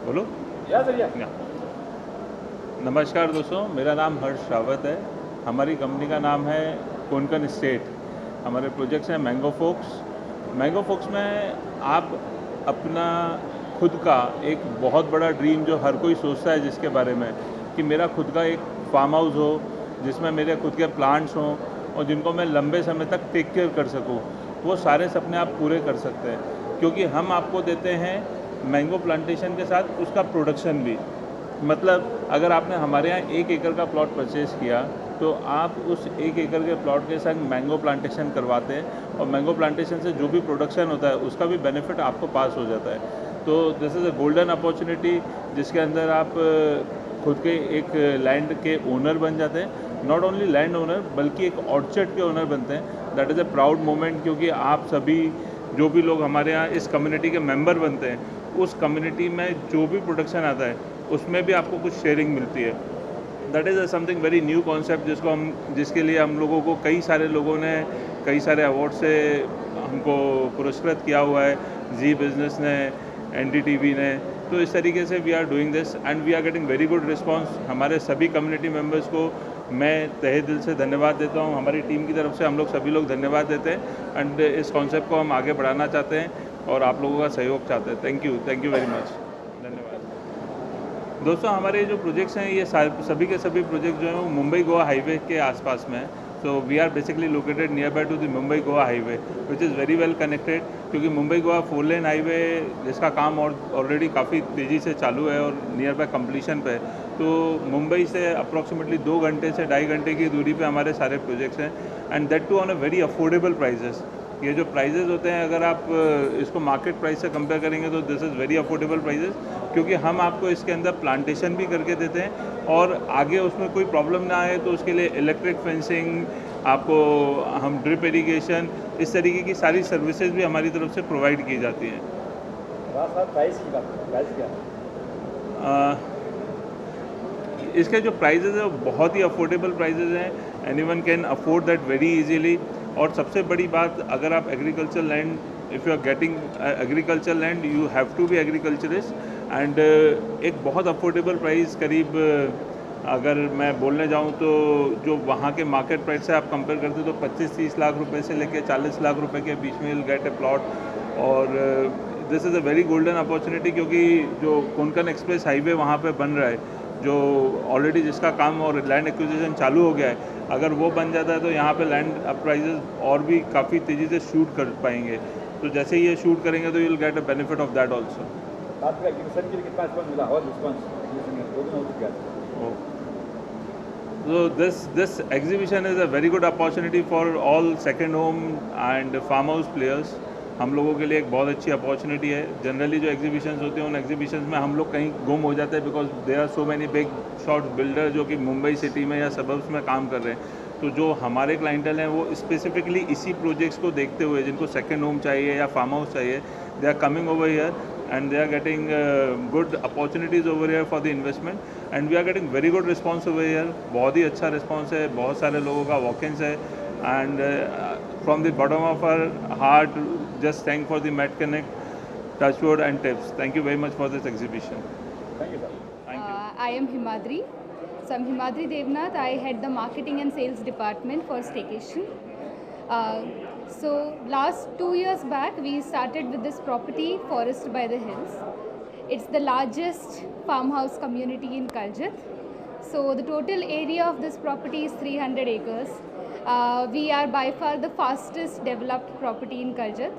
बोलो। या। नमस्कार दोस्तों, मेरा नाम हर्ष रावत है। हमारी कंपनी का नाम है कोंकण स्टेट। हमारे प्रोजेक्ट्स हैं मैंगो फोक्स। मैंगो फोक्स में आप अपना खुद का एक बहुत बड़ा ड्रीम जो हर कोई सोचता है जिसके बारे में, कि मेरा खुद का एक फार्म हाउस हो जिसमें मेरे खुद के प्लांट्स हों और जिनको मैं लंबे समय तक टेक केयर कर सकूं, वो सारे सपने आप पूरे कर सकते हैं, क्योंकि हम आपको देते हैं मैंगो प्लांटेशन के साथ उसका प्रोडक्शन भी। मतलब अगर आपने हमारे यहाँ 1 एकड़ का प्लॉट परचेज़ किया तो आप उस 1 एकड़ के प्लॉट के संग मैंगो प्लांटेशन करवाते हैं और मैंगो प्लांटेशन से जो भी प्रोडक्शन होता है उसका भी बेनिफिट आपको पास हो जाता है। तो this is a golden opportunity जिसके अंदर आप खुद के एक लैंड के ओनर बन जाते हैं। नॉट ओनली लैंड ओनर बल्कि एक ऑर्चर्ड के ओनर बनते हैं। That is a proud moment, क्योंकि आप सभी जो भी लोग हमारे यहाँ इस कम्युनिटी के मेंबर बनते हैं, उस कम्युनिटी में जो भी प्रोडक्शन आता है उसमें भी आपको कुछ शेयरिंग मिलती है। That is something very new concept जिसके लिए हम लोगों को कई सारे लोगों ने कई सारे अवार्ड से हमको पुरस्कृत किया हुआ है। जी बिज़नेस ने, NDTV ने। तो इस तरीके से we are doing this and we are getting very good response. हमारे सभी कम्युनिटी मेम्बर्स को मैं तहे दिल से धन्यवाद देता हूँ। हमारी टीम की तरफ से हम लोग सभी लोग धन्यवाद देते हैं एंड इस कॉन्सेप्ट को हम आगे बढ़ाना चाहते हैं और आप लोगों का सहयोग चाहते हैं। Thank you very much. धन्यवाद दोस्तों। हमारे जो प्रोजेक्ट्स हैं ये सभी के सभी प्रोजेक्ट जो हैं वो मुंबई गोवा हाईवे के आसपास में है। So we are basically located nearby to the Mumbai Goa highway which is very well connected, क्योंकि मुंबई गोवा 4 लेन हाईवे जिसका काम ऑलरेडी काफ़ी तेज़ी से चालू है और नियर बाय कम्प्लीशन पे है। तो मुंबई से अप्रॉक्सीमेटली 2 घंटे से 2.5 घंटे की दूरी पे हमारे सारे प्रोजेक्ट्स हैं and that too on a very affordable prices. ये जो प्राइजेज़ होते हैं अगर आप इसको मार्केट प्राइस से कंपेयर करेंगे तो this is very affordable prices, क्योंकि हम आपको इसके अंदर प्लांटेशन भी करके देते हैं और आगे उसमें कोई प्रॉब्लम ना आए तो उसके लिए इलेक्ट्रिक फेंसिंग, आपको हम ड्रिप इरिगेशन, इस तरीके की सारी सर्विसेज भी हमारी तरफ से प्रोवाइड की जाती हैं। प्राइस की बात, प्राइस क्या है? इसके जो प्राइजेज़ हैं वो बहुत ही अफोर्डेबल प्राइजेज़ हैं। Anyone can afford that very easily. और सबसे बड़ी बात, अगर आप agriculture land, if you are getting agriculture land you have to be agriculturist and एक बहुत अफोर्डेबल प्राइस, करीब अगर मैं बोलने जाऊं तो जो वहाँ के मार्केट प्राइस से आप कंपेयर करते हो तो 25-30 लाख रुपए से लेकर 40 लाख रुपए के बीच में विल गेट ए प्लॉट। और this is a very golden opportunity, क्योंकि जो कोंकण एक्सप्रेस हाईवे वहाँ पे बन रहा है, जो ऑलरेडी जिसका काम और लैंड एक्विजिशन चालू हो गया है, अगर वो बन जाता है तो यहाँ पे लैंड प्राइजेस और भी काफ़ी तेज़ी से शूट कर पाएंगे। तो जैसे ही ये शूट करेंगे तो you will get a benefit of that also. आपका एग्जीबिशन के लिए कितना रिस्पॉन्स मिला और रिस्पॉन्स एग्जीबिशन में 2 दिन हो चुका है। So this exhibition is a very good opportunity for all second home and farmhouse players. हम लोगों के लिए एक बहुत अच्छी अपॉर्चुनिटी है। जनरली जो एग्जीबिशंस होते हैं उन एग्जीबिशंस में हम लोग कहीं गुम हो जाते हैं because there are so many big shot builder जो कि मुंबई सिटी में या सबर्ब्स में काम कर रहे हैं। तो जो हमारे क्लाइंटल हैं वो स्पेसिफिकली इसी प्रोजेक्ट्स को देखते हुए, जिनको सेकेंड होम चाहिए या फार्म हाउस चाहिए, they are coming over here and they are getting good opportunities over here for the investment and we are getting very good response over here. बहुत ही अच्छा response है, बहुत सारे लोगों का walk-ins है and from the bottom of our heart just thank for the Met Connect, Touchwood and Tips. Thank you very much for this exhibition. Thank you sir. Thank you. I am Himadri. So I'm Himadri Devnath. I head the marketing and sales department for Staycation. So last 2 years back we started with this property, Forest by the Hills. It's the largest farmhouse community in Karjat. So the total area of this property is 300 acres. We are by far the fastest developed property in Karjat.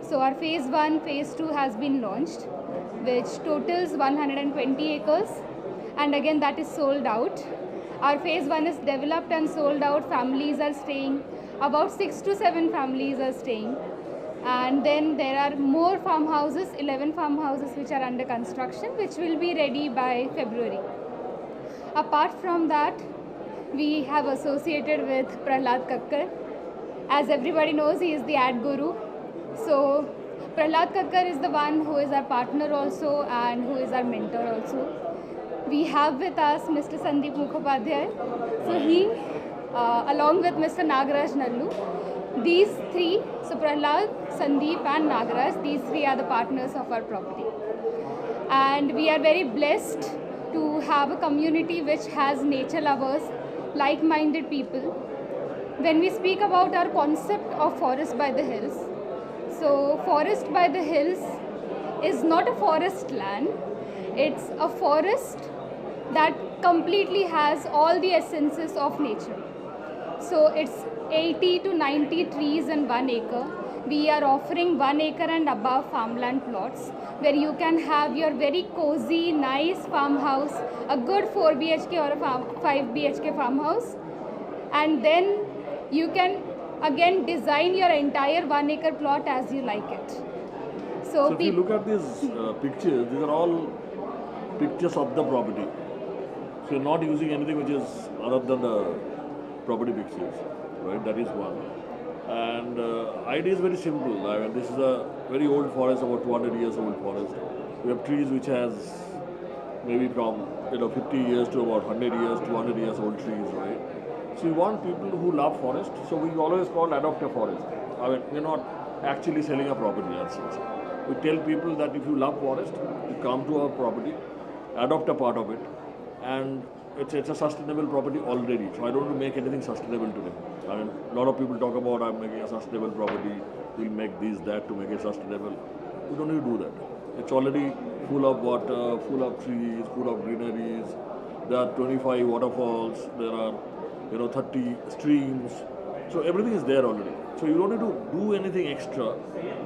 So our phase 1, phase 2 has been launched, which totals 120 acres and again that is sold out. Our phase 1 is developed and sold out. Families are staying, about 6 to 7 families are staying, and then there are more farmhouses, 11 farmhouses which are under construction, which will be ready by February. Apart from that, we have associated with Prahlad Kakkar. As everybody knows, he is the ad guru. So Prahlad Kakkar is the one who is our partner also and who is our mentor also. We have with us Mr. Sandeep Mukhopadhyay. So he, along with Mr. Nagaraj Nallu, These three, so Prahlad, Sandeep and Nagaraj, these three are the partners of our property. And we are very blessed to have a community which has nature lovers, like-minded people. When we speak about our concept of Forest by the Hills, so Forest by the Hills is not a forest land, it's a forest that completely has all the essences of nature. So it's 80 to 90 trees in 1 acre. We are offering 1 acre and above farmland plots where you can have your very cozy, nice farmhouse, a good 4 BHK or a 5 BHK farmhouse, and then you can again design your entire 1 acre plot as you like it. So if you look at these pictures, these are all pictures of the property. So you're not using anything which is other than the property pictures, right? That is one. And idea is very simple. I mean, this is a very old forest, about 200 years old forest. We have trees which has maybe from 50 years to about 100 years, 200 years old trees, right? So we want people who love forest. So we always call adopt a forest. I mean, we're not actually selling a property as such. We tell people that if you love forest, you come to our property, adopt a part of it, and it's a sustainable property already. So I don't want to make anything sustainable today. I mean, a lot of people talk about I'm making a sustainable property, we'll make this, that to make it sustainable. We don't need to do that. It's already full of water, full of trees, full of greeneries. There are 25 waterfalls, there are 30 streams. So everything is there already. So you don't need to do anything extra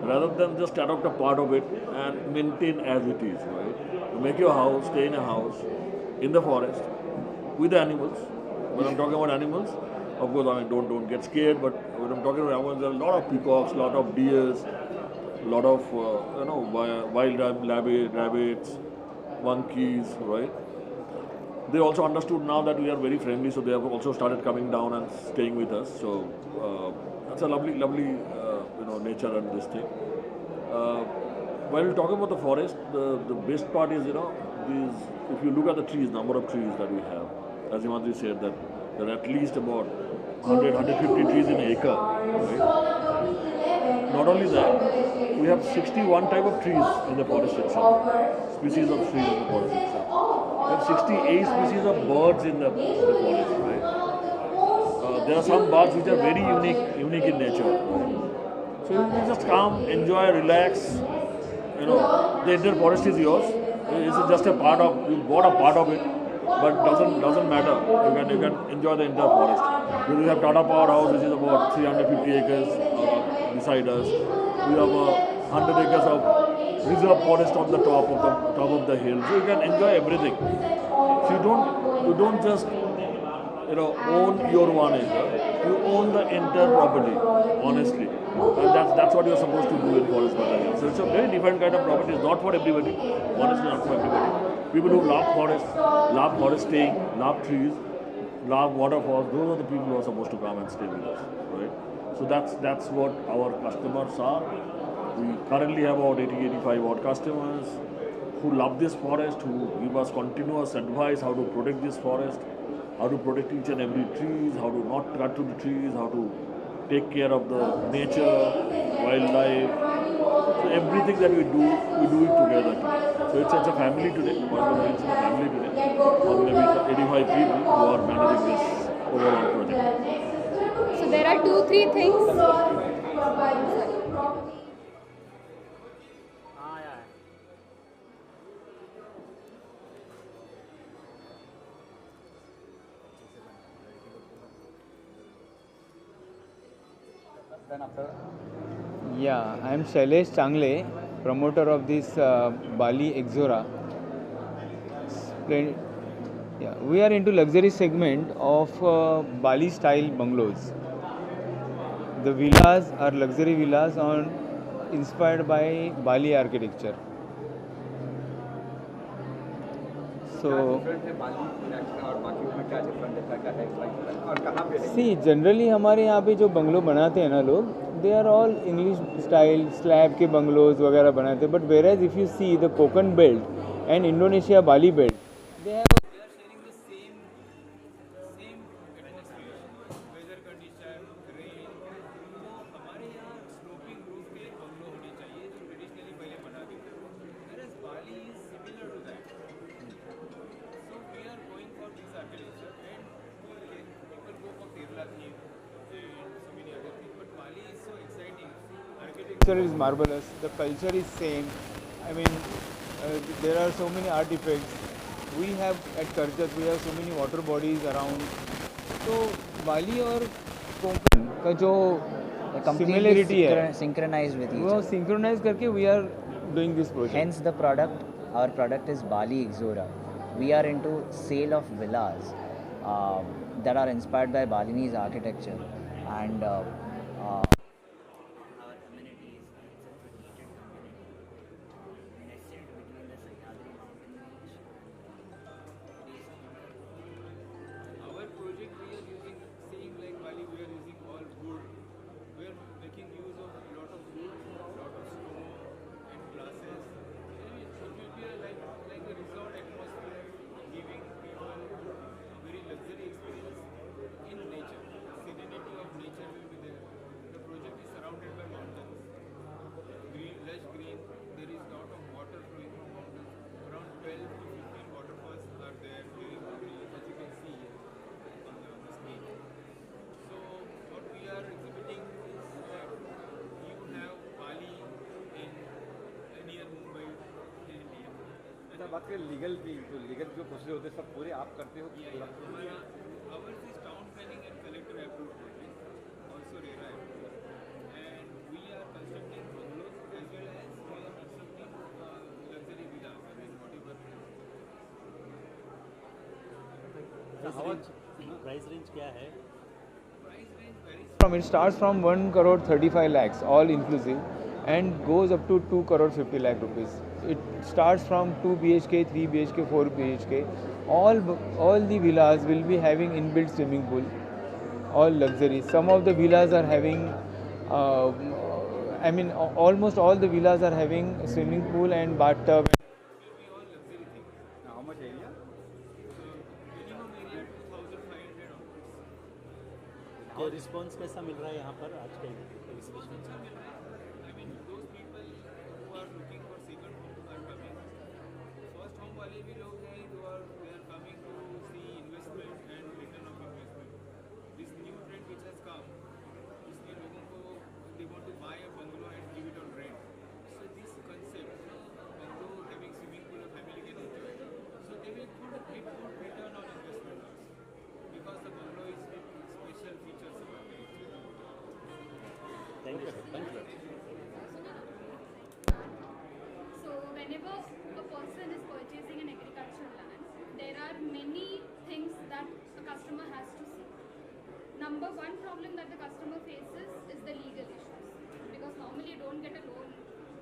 rather than just adopt a part of it and maintain as it is, right? You make your house, stay in a house, in the forest, with animals. When I'm talking about animals, of course, I mean, don't get scared, but when I'm talking about animals, there are a lot of peacocks, a lot of deers, a lot of, wild rabbits, monkeys, right? They also understood now that we are very friendly, so they have also started coming down and staying with us. So that's a lovely, nature and this thing. While we talk about the forest, the best part is, if you look at the trees, number of trees that we have, as Himadri said, that there are at least about 100, 150 trees in an acre. Right? Not only that, we have 61 type of trees in the forest itself, species of trees in the forest itself. We have 68 species of birds in the forest. Right? There are some birds which are very unique in nature. Right? So you just come, enjoy, relax. The entire forest is yours. It's just a part of, you bought a part of it, but doesn't matter. You can enjoy the entire forest. We have Tata Power House, which is about 350 acres beside us. We have 100 acres of reserve forest on the top of the hill. So you can enjoy everything. So you don't just own your 1 acre. You own the entire property, honestly. And that's what you're supposed to do in Forest by the Hills. So it's a very different kind of property. It's not for everybody. Honestly, not for everybody. People who love forest staying, love trees, love waterfalls, those are the people who are supposed to come and stay with us. Right? So that's what our customers are. We currently have about 80-85 odd customers who love this forest, who give us continuous advice how to protect this forest, how to protect each and every trees, how to not cut to the trees, how to take care of the nature, wildlife. So everything that we do it together today. So it's a family today. It's a family today. Or maybe 85 people who are managing this overall project. So there are 2-3 things. Yeah, I am Shailesh Changle, promoter of this Bali Exora. Yeah, we are into luxury segment of Bali style bungalows. The villas are luxury villas inspired by Bali architecture. So see, generally हमारे यहाँ पे जो bungalow बनाते हैं ना लोग, they are all English style slab के bungalows वगैरह बनाते हैं. But whereas if you see the Konkan belt and Indonesia Bali belt, they are sharing the same weather condition, rain. architecture is marvelous. The culture is same. I mean, there are so many artifacts. We have at Karjat, we have so many water bodies around. So Bali और कोंकण का जो similarity है, synchronized with each वो other. Synchronise करके we are doing this project. Hence the product, our product is Bali Ixora. We are into sale of villas that are inspired by Balinese architecture and our amenities. It's a heated community nested between the Sahyadri mountain range. Our project we are using same like Bali, we are using all wood. We are making use of a lot of wood, lot of stone and glasses. It will be like a resort atmosphere, giving people a very luxury experience in nature. Serenity of nature will be there. The project is surrounded by mountains, green, lush green. There is lot of water flowing from mountains. Around 12 to 15 waterfalls are there during the day, as you can see here on the screen. So what we are exhibiting is that you have Bali in near Mumbai in India. अच्छा बात करें legal की, तो legal जो procedure होते हैं सब पूरे आप करते हो? हमारा ours is town planning and collector approved project, also RERA approved, and we are constructing bungalows as well as we are constructing luxury villas. I mean whatever. Price range क्या है? Price range varies. It starts from 1 crore 35 lakhs, all inclusive, and goes up to 2 crore 50 lakh rupees. It starts from 2 BHK, 3 BHK, 4 BHK. All the villas will be having inbuilt swimming pool, all luxury. Some of the villas are having, almost all the villas are having swimming pool and bathtub. How much area? Minimum area 2,500 onwards. तो response कैसा मिल रहा है यहाँ पर आज के exhibition अच्छा मिल रहा है. I mean those people who are looking for second home are coming. First home वाले भी लोग हैं जो they are coming to see investment and return of investment. This new trend which has come, इसमें लोगों को they want to buy a bungalow and give it on rent. So this concept, bungalow having swimming pool, a family can enjoy. So they will put a good return on investment also, because the bungalow is with special features about it. Thank you sir, thank you. So whenever a person is purchasing an agricultural land, there are many things that a customer has to see. Number one problem that the customer faces is the legal issues, because normally you don't get a loan,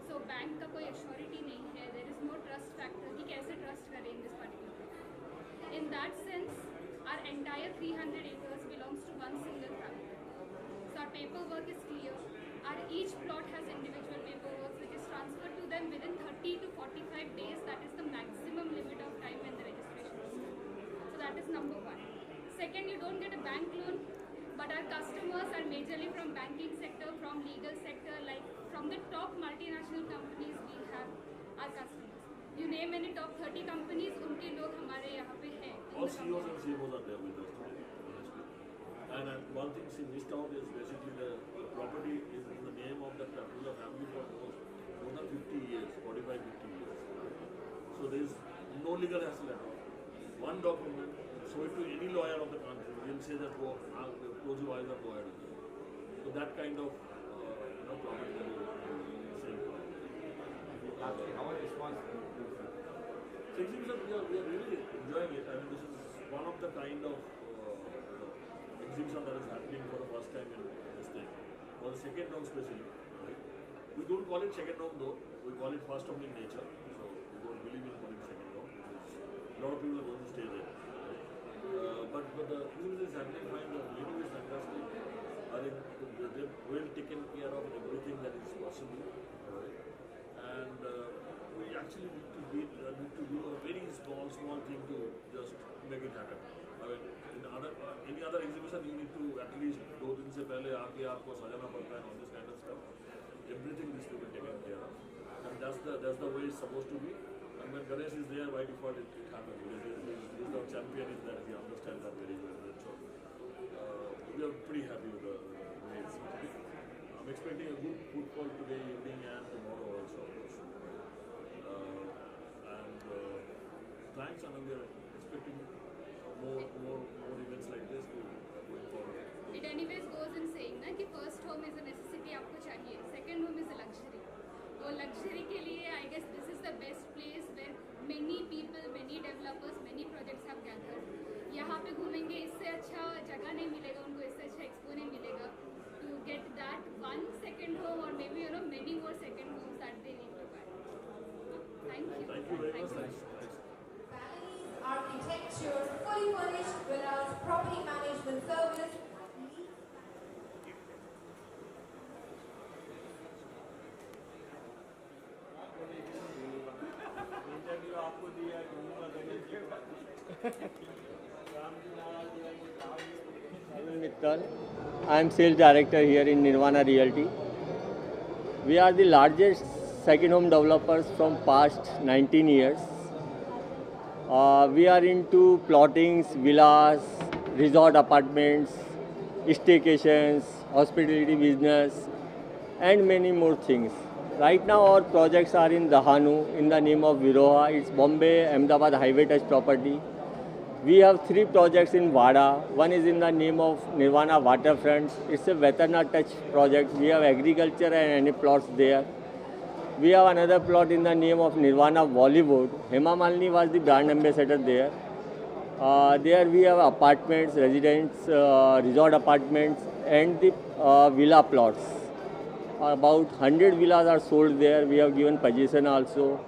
so bank का कोई surety नहीं है, there is no trust factor कि कैसे trust करें in this particular project. In that sense, our entire 300 acres belongs to one single family. So our paperwork is clear. Each plot has individual paperwork which is transferred to them within 30 to 45 days. That is the maximum limit of time when the registration is done. So that is number one. Second, you don't get a bank loan, but our customers are majorly from banking sector, from legal sector, like from the top multinational companies we have our customers. You name any top 30 companies, उनके लोग हमारे यहाँ पे हैं. All CEOs and CMOs are there with us today, honestly. And one thing she missed out is basically the property is in the name of the Tapuja family for more than 50 years, 45, 50 years. So there is no legal hassle at all. One document, show it to any lawyer of the country, he'll say that close your eyes or go ahead with it. So that kind of property that is saying. How much response? So exhibition, we are really enjoying it. I mean, this is one of the kind of exhibition that is happening for the first time in this thing. For the second round especially. Right? We don't call it second round though, we call it first round in nature. So we don't believe in calling second round because a lot of people are going to stay there. Right? But the exhibition is happening fine, the venue is fantastic. I think they've well taken care of everything that is possible. Right? And we actually need to do a very small thing to just make it happen. I mean, in any other exhibition, you need to at least 2 दिन से पहले आके आपको सजाना पड़ता है, all this kind of stuff. Everything needs to be taken care of, and that's the way it's supposed to be. And when Ganesh is there, by default it happens. He's the champion in that. He understands that very well. So we are pretty happy with the way it's. I'm expecting a good footfall today evening and tomorrow also. Thanks, Anand. We are expecting more events like this to going forward. It anyways goes in saying ना कि first home is a necessity आपको चाहिए, second home is a luxury. और luxury के लिए I guess this is the best place where many people, many developers, many projects have gathered. यहाँ पे घूमेंगे इससे अच्छा जगह नहीं मिलेगा उनको, इससे अच्छा एक्सपो नहीं मिलेगा to get that one second home or maybe many more second homes that they need to buy. Thank you. Thank you very much. Thanks. Architecture, fully furnished villas, property management service. Mittal. I am sales director here in Nirvana Realty. We are the largest second home developers from past 19 years. We are into plottings, villas, resort apartments, staycations, hospitality business, and many more things. Right now our projects are in Dahanu in the name of Viroha. It's Bombay Ahmedabad highway touch property. We have 3 projects in Vada. One is in the name of Nirvana Waterfront. It's a Veterana touch project. We have agriculture and any plots there. We have another plot in the name of Nirvana Bollywood. Hema Malini was the brand ambassador there. There we have apartments, residents, resort apartments, and the villa plots. About 100 villas are sold there. We have given possession also.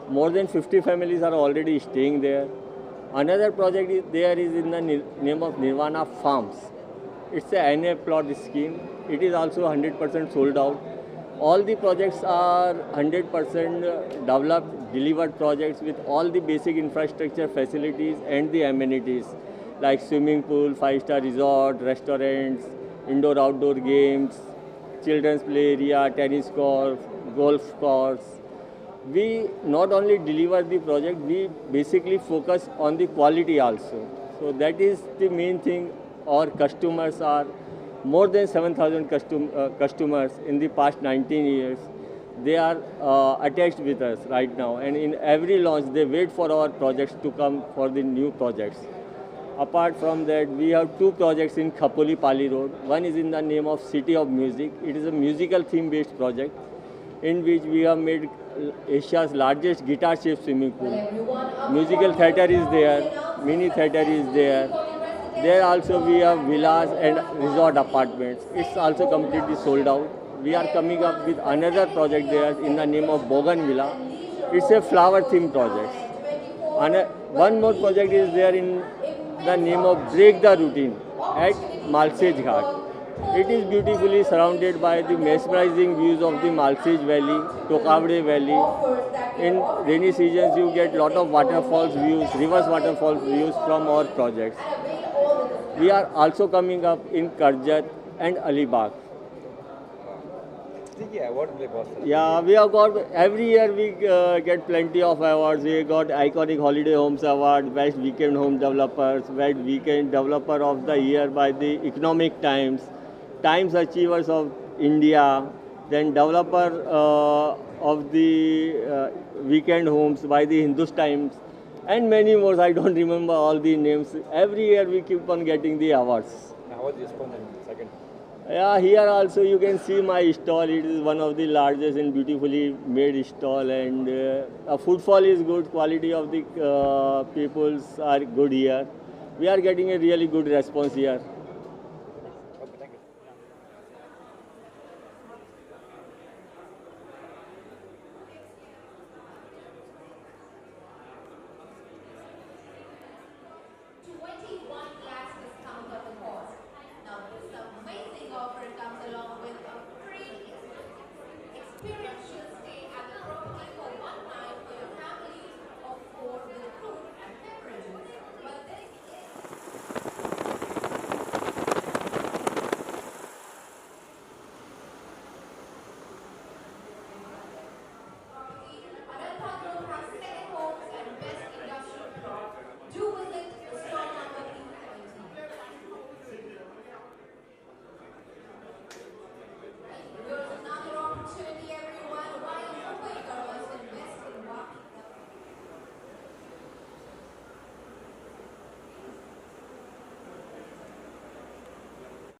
More than 50 families are already staying there. Another project is in the name of Nirvana Farms. It's a NA plot scheme. It is also 100% sold out. All the projects are 100% developed, delivered projects with all the basic infrastructure facilities and the amenities like swimming pool, 5-star resort, restaurants, indoor-outdoor games, children's play area, tennis court, golf course. We not only deliver the project, we basically focus on the quality also. So that is the main thing. Our customers are more than 7,000 customers in the past 19 years. They are attached with us right now, and in every launch they wait for our projects to come for the new projects. Apart from that, we have 2 projects in Khapoli Pali Road. One is in the name of City of Music. It is a musical theme-based project in which we have made Asia's largest guitar-shaped swimming pool. Musical theatre is there, mini theatre is there. There also we have villas and resort apartments. It's also completely sold out. We are coming up with another project there in the name of Bogan Villa. It's a flower-themed project. And one more project is there in the name of Break the Routine at Malsej Ghat. It is beautifully surrounded by the mesmerizing views of the Malsej Valley, Tokavde Valley. In rainy seasons, you get lot of waterfalls views, reverse waterfalls views from our projects. We are also coming up in Karjat and Alibag. Yeah, we have got, every year we get plenty of awards. We got Iconic Holiday Homes Award, Best Weekend Home Developers, Best Weekend Developer of the Year by the Economic Times, Times Achievers of India, then Developer of the Weekend Homes by the Hindus Times, and many more. I don't remember all the names. Every year we keep on getting the awards. How was the response in second? Yeah, here also you can see my stall. It is one of the largest and beautifully made stall, and footfall is good. Quality of the peoples are good here. We are getting a really good response here.